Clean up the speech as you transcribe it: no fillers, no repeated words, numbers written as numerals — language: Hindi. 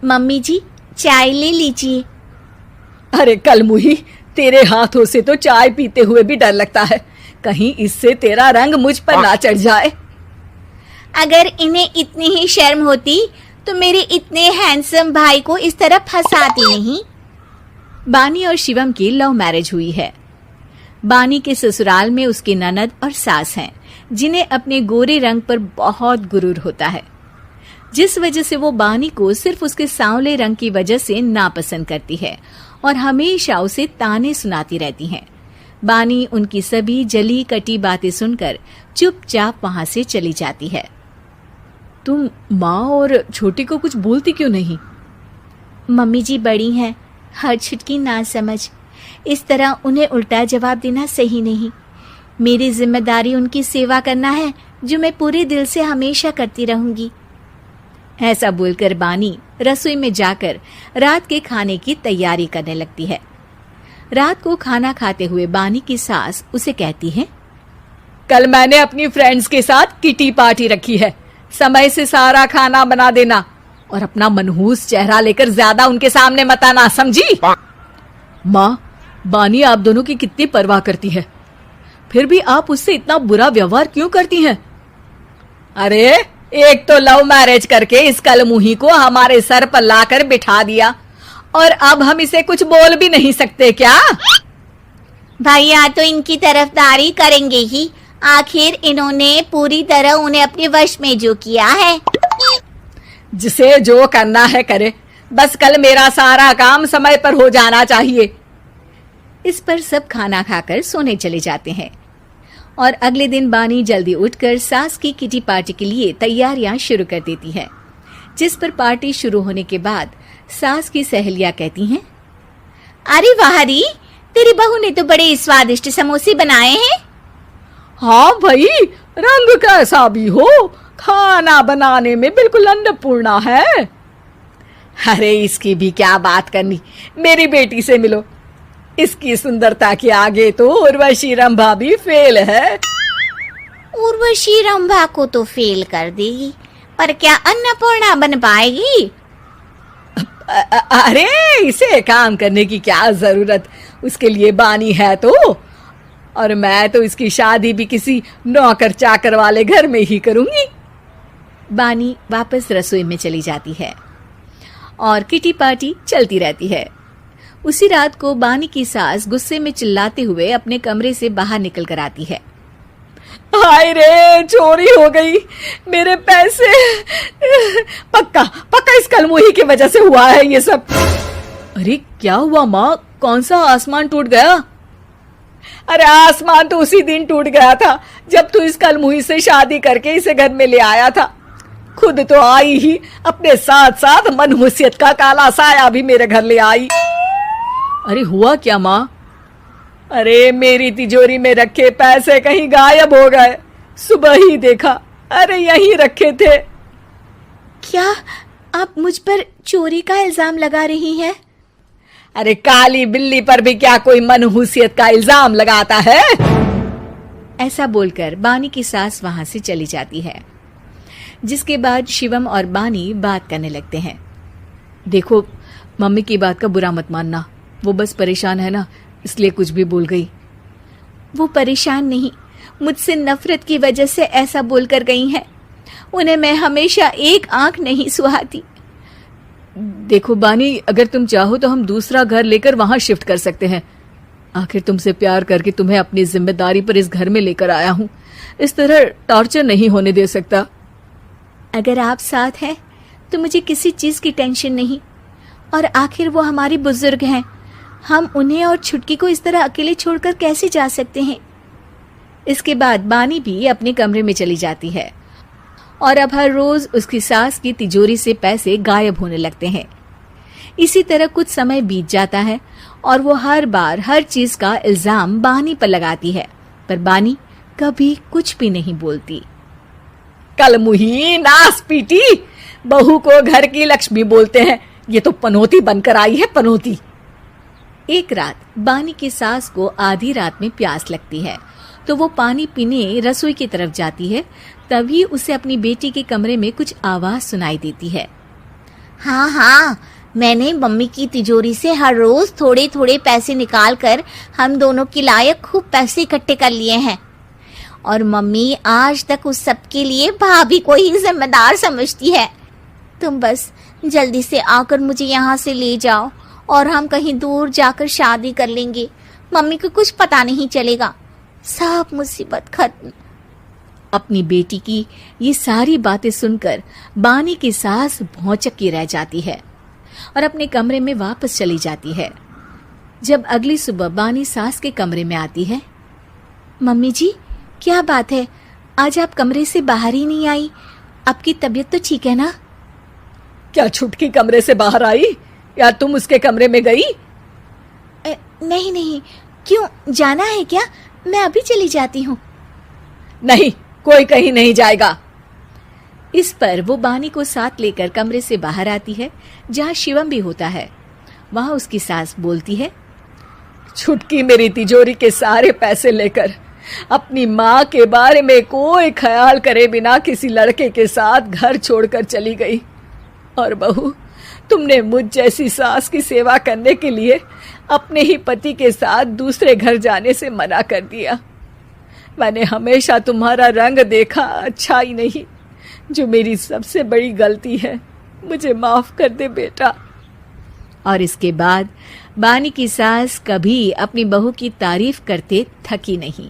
मम्मी जी, चाय ले लीजिए। अरे कलमुही, तेरे हाथों से तो चाय पीते हुए भी डर लगता है, कहीं इससे तेरा रंग मुझ पर ना चढ़ जाए। अगर इन्हें इतनी ही शर्म होती तो मेरे इतने हैंडसम भाई को इस तरह फंसाती नहीं। बानी और शिवम की लव मैरिज हुई है। बानी के ससुराल में उसकी ननद और सास हैं, जिन्हें अपने गोरे रंग पर बहुत गुरूर होता है, जिस वजह से वो बानी को सिर्फ उसके सांवले रंग की वजह से नापसंद करती है और हमेशा उसे ताने सुनाती रहती हैं। बानी उनकी सभी जली कटी बातें सुनकर चुपचाप वहां से चली जाती है। तुम माँ और छोटी को कुछ बोलती क्यों नहीं? मम्मी जी बड़ी हैं, हर छुटकी ना समझ, इस तरह उन्हें उल्टा जवाब देना सही नहीं। मेरी जिम्मेदारी उनकी सेवा करना है, जो मैं पूरे दिल से हमेशा करती रहूंगी। ऐसा बोलकर बानी रसोई में जाकर रात के खाने की तैयारी करने लगती है। रात को खाना खाते हुए बानी की सास उसे कहती है, कल मैंने अपनी फ्रेंड्स के साथ किटी पार्टी रखी है, समय से सारा खाना बना देना और अपना मनहूस चेहरा लेकर ज्यादा उनके सामने मत आना, समझी? माँ, बानी आप दोनों की कितनी परवाह करती है, फिर भी आप उससे इतना बुरा व्यवहार क्यों करती हैं? अरे एक तो लव मैरिज करके इस कलमुही को हमारे सर पर लाकर बिठा दिया और अब हम इसे कुछ बोल भी नहीं सकते क्या? भैया तो इनकी तरफदारी करेंगे ही, आखिर इन्होंने पूरी तरह उन्हें अपने वश में जो किया है। जिसे जो करना है करे, बस कल मेरा सारा काम समय पर हो जाना चाहिए। इस पर सब खाना खाकर सोने चले जाते हैं और अगले दिन बानी जल्दी उठकर सास की किटी पार्टी के लिए तैयारियां शुरू कर देती है, जिस पर पार्टी शुरू होने के बाद सास की सहेलियां कहती हैं, अरे वाह री, तेरी बहू ने तो बड़े स्वादिष्ट समोसे बनाए हैं। हाँ भाई, रंग कैसा भी हो, खाना बनाने में बिल्कुल अन्नपूर्णा है। अरे इसकी भी क्या बात करनी, मेरी बेटी से मिलो, इसकी सुंदरता के आगे तो उर्वशी रंभा भी फेल है। उर्वशी रंभा को तो फेल कर देगी, पर क्या अन्नपूर्णा बन पाएगी? अरे इसे काम करने की क्या जरूरत, उसके लिए बानी है तो, और मैं तो इसकी शादी भी किसी नौकर चाकर वाले घर में ही करूंगी। बानी वापस रसोई में चली जाती है और किटी पार्टी चलती रहती है। उसी रात को बानी की सास गुस्से में चिल्लाते हुए अपने कमरे से बाहर निकल कर आती है। हाय रे, चोरी हो गई, मेरे पैसे, पक्का पक्का इस कलमुही की वजह से हुआ है ये सब। अरे क्या हुआ माँ, कौन सा आसमान टूट गया? अरे आसमान तो उसी दिन टूट गया था जब तू इस कलमुही से शादी करके इसे घर में ले आया था। खुद तो आई ही, अपने साथ साथ मनहूसियत का काला साया भी मेरे घर ले आई। अरे हुआ क्या माँ? अरे मेरी तिजोरी में रखे पैसे कहीं गायब हो गए, सुबह ही देखा, अरे यहीं रखे थे। क्या आप मुझ पर चोरी का इल्जाम लगा रही हैं? अरे काली बिल्ली पर भी क्या कोई मनहूसियत का इल्जाम लगाता है? ऐसा बोलकर बानी की सास वहां से चली जाती है, जिसके बाद शिवम और बानी बात करने लगते हैं। देखो, मम्मी की बात का बुरा मत मानना, वो बस परेशान है ना, इसलिए कुछ भी बोल गई। वो परेशान नहीं, मुझसे नफरत की वजह से ऐसा बोलकर गई हैं। उन्हें मैं हमेशा एक आंख नहीं सुहाती। देखो बानी, अगर तुम चाहो तो हम दूसरा घर लेकर वहां शिफ्ट कर सकते हैं। आखिर तुमसे प्यार करके तुम्हें अपनी जिम्मेदारी पर इस घर में लेकर आया हूं, इस तरह टॉर्चर नहीं होने दे सकता। अगर आप साथ हैं तो मुझे किसी चीज की टेंशन नहीं, और आखिर वो हमारी बुजुर्ग हैं, हम उन्हें और छुटकी को इस तरह अकेले छोड़कर कैसे जा सकते हैं? इसके बाद बानी भी अपने कमरे में चली जाती है और अब हर रोज उसकी सास की तिजोरी से पैसे गायब होने लगते हैं। इसी तरह कुछ समय बीत जाता है और वो हर बार हर चीज का इल्जाम बानी पर लगाती है, पर बानी कभी कुछ भी नहीं बोलती। कलमुही नास पीटी, बहू को घर की लक्ष्मी बोलते हैं, ये तो पनौती बनकर आई है, पनौती। एक रात बानी की सास को आधी रात में प्यास लगती है, तो वो पानी पीने रसोई की तरफ जाती है। तभी उसे अपनी बेटी के कमरे में कुछ आवाज सुनाई देती है। हाँ हाँ, मैंने मम्मी की तिजोरी से हर रोज थोड़े थोड़े पैसे निकाल कर हम दोनों के लायक खूब पैसे इकट्ठे कर लिए हैं। और मम्मी आज तक उस सब के लिए भाभी को ही जिम्मेदार समझती है। तुम बस जल्दी से आकर मुझे यहाँ से ले जाओ और हम कहीं दूर जाकर शादी कर लेंगे। मम्मी को कुछ पता नहीं चलेगा, सब मुसीबत खत्म। अपनी बेटी की ये सारी बातें सुनकर बानी की सास भौंचक्की रह जाती है और अपने कमरे में वापस चली जाती है। जब अगली सुबह बानी सास के कमरे में आती है, मम्मी जी, क्या बात है, आज आप कमरे से बाहर ही नहीं आई? आपकी तबीयत तो ठीक है ना? क्या छुटकी कमरे से बाहर आई या तुम उसके कमरे में गई? नहीं नहीं, क्यों, जाना है क्या? मैं अभी चली जाती हूँ। नहीं, कोई कहीं नहीं जाएगा। इस पर वो बानी को साथ लेकर कमरे से बाहर आती है, जहाँ शिवम भी होता है। वहां उसकी सास बोलती है, छुटकी मेरी तिजोरी के सारे पैसे लेकर अपनी माँ के बारे में कोई ख्याल करे बिना किसी लड़के के साथ घर छोड़कर चली गई। और बहू, तुमने मुझ जैसी सास की सेवा करने के लिए अपने ही पति के साथ दूसरे घर जाने से मना कर दिया। मैंने हमेशा तुम्हारा रंग देखा अच्छा ही नहीं, जो मेरी सबसे बड़ी गलती है। मुझे माफ कर दे बेटा। और इसके बाद बानी की सास कभी अपनी बहू की तारीफ करते थकी नहीं।